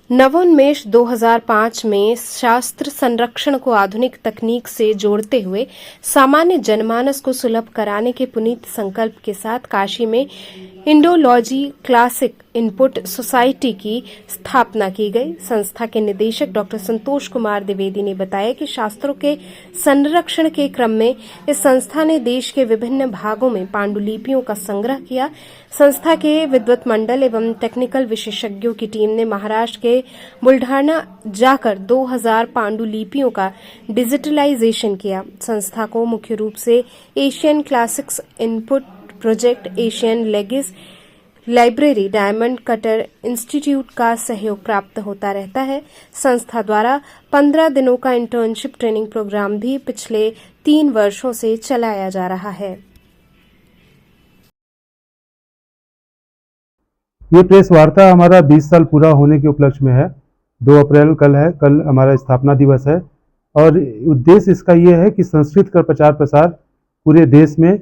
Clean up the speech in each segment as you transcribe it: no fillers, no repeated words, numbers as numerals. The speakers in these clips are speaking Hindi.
नवोन्मेष 2005 में शास्त्र संरक्षण को आधुनिक तकनीक से जोड़ते हुए सामान्य जनमानस को सुलभ कराने के पुनीत संकल्प के साथ काशी में इंडोलॉजी क्लासिक इनपुट सोसाइटी की स्थापना की गई। संस्था के निदेशक डॉक्टर संतोष कुमार द्विवेदी ने बताया कि शास्त्रों के संरक्षण के क्रम में इस संस्था ने देश के विभिन्न भागों में पांडुलिपियों का संग्रह किया। संस्था के विद्वत मंडल एवं टेक्निकल विशेषज्ञों की टीम ने महाराष्ट्र के बुल्ढाना जाकर 2000 पांडुलिपियों का डिजिटलाइजेशन किया। संस्था को मुख्य रूप से Asian Classics Input Project, Asian Legacy Library, Diamond Cutter Institute का सहयोग प्राप्त होता रहता है। संस्था द्वारा 15 दिनों का इंटर्नशिप ट्रेनिंग प्रोग्राम भी पिछले 3 वर्षों से चलाया जा रहा है। ये प्रेस वार्ता हमारा 20 साल पूरा होने के उपलक्ष्य में है। 2 अप्रैल कल है, कल हमारा स्थापना दिवस है और उद्देश्य इसका ये है कि संस्कृत का प्रचार प्रसार पूरे देश में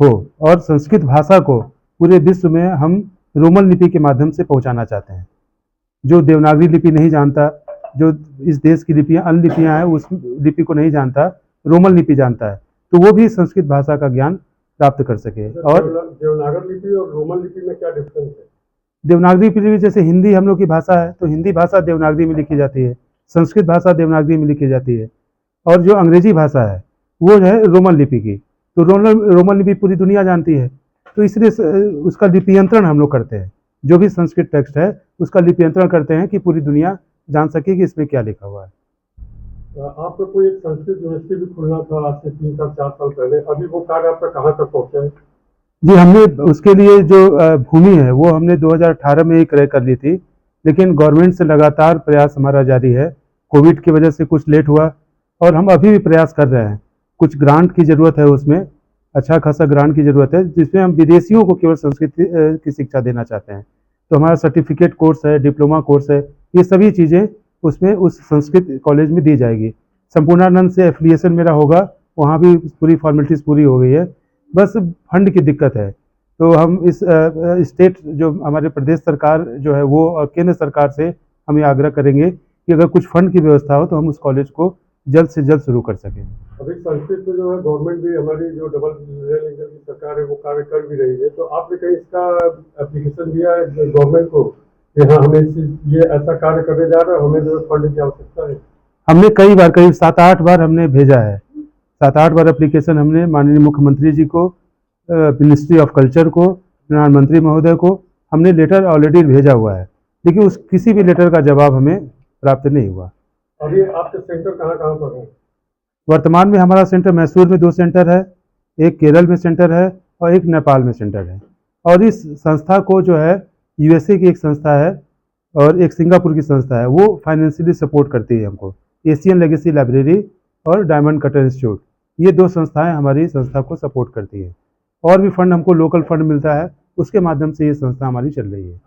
हो और संस्कृत भाषा को पूरे विश्व में हम रोमन लिपि के माध्यम से पहुंचाना चाहते हैं। जो देवनागरी लिपि नहीं जानता, जो इस देश की लिपियां अन्य लिपियां हैं उस लिपि को नहीं जानता, रोमन लिपि जानता है, तो वो भी संस्कृत भाषा का ज्ञान प्राप्त कर सके। और देवनागरी लिपि और रोमन लिपि में क्या डिफरेंस है? देवनागरी लिपि जैसे हिंदी हम लोग की भाषा है तो हिंदी भाषा देवनागरी में लिखी जाती है, संस्कृत भाषा देवनागरी में लिखी जाती है और जो अंग्रेजी भाषा है वो है रोमन लिपि की। तो रोमन लिपि पूरी दुनिया जानती है, तो इसलिए उसका लिपियंत्रण हम लोग करते हैं। जो भी संस्कृत टेक्स्ट है उसका लिपियंत्रण करते हैं कि पूरी दुनिया जान सके कि इसमें क्या लिखा हुआ है। आपको कोई एक संस्कृत यूनिवर्सिटी भी खुलना था आज से 3 साल 4 साल पहले, अभी वो कार्य आपका कहाँ तक पहुँचा है? जी, हमने उसके लिए जो भूमि है वो हमने 2018 में ही क्रय कर ली थी, लेकिन गवर्नमेंट से लगातार प्रयास हमारा जारी है। कोविड की वजह से कुछ लेट हुआ और हम अभी भी प्रयास कर रहे हैं। कुछ ग्रांट की ज़रूरत है, उसमें अच्छा खासा ग्रांट की ज़रूरत है, जिसमें हम विदेशियों को केवल संस्कृत की शिक्षा देना चाहते हैं। तो हमारा सर्टिफिकेट कोर्स है, डिप्लोमा कोर्स है, ये सभी चीज़ें उसमें उस संस्कृत कॉलेज में दी जाएगी। संपूर्णानंद से एफिलिएशन मेरा होगा, वहाँ भी पूरी फॉर्मेलिटीज़ पूरी हो गई है, बस फंड की दिक्कत है। तो हम इस स्टेट जो हमारे प्रदेश सरकार जो है वो और केंद्र सरकार से हम ये आग्रह करेंगे कि अगर कुछ फंड की व्यवस्था हो तो हम उस कॉलेज को जल्द से जल्द शुरू कर सकें। अभी संस्कृत में जो है गवर्नमेंट भी हमारी जो डबल रेल इंजन की सरकार है वो कार्य कर भी रही है, तो आपने कहीं इसका एप्लीकेशन दिया है गवर्नमेंट को कि हाँ हमें ये ऐसा कार्य करने जा रहा है, हमें जो फंड की आवश्यकता है? हमने कई बार, करीब 7-8 बार हमने भेजा है। 7-8 बार एप्लीकेशन हमने माननीय मुख्यमंत्री जी को, मिनिस्ट्री ऑफ कल्चर को, प्रधानमंत्री महोदय को हमने लेटर ऑलरेडी भेजा हुआ है, लेकिन उस किसी भी लेटर का जवाब हमें प्राप्त नहीं हुआ। अभी आपके सेंटर कहाँ पर है? वर्तमान में हमारा सेंटर मैसूर में 2 सेंटर है, एक केरल में सेंटर है और एक नेपाल में सेंटर है। और इस संस्था को जो है यूएसए की एक संस्था है और एक सिंगापुर की संस्था है, वो फाइनेंशियली सपोर्ट करती है हमको। एशियन लेगेसी लाइब्रेरी और डायमंड कटर इंस्टीट्यूट, ये 2 संस्थाएं हमारी संस्था को सपोर्ट करती है। और भी फंड हमको लोकल फंड मिलता है, उसके माध्यम से ये संस्था हमारी चल रही है।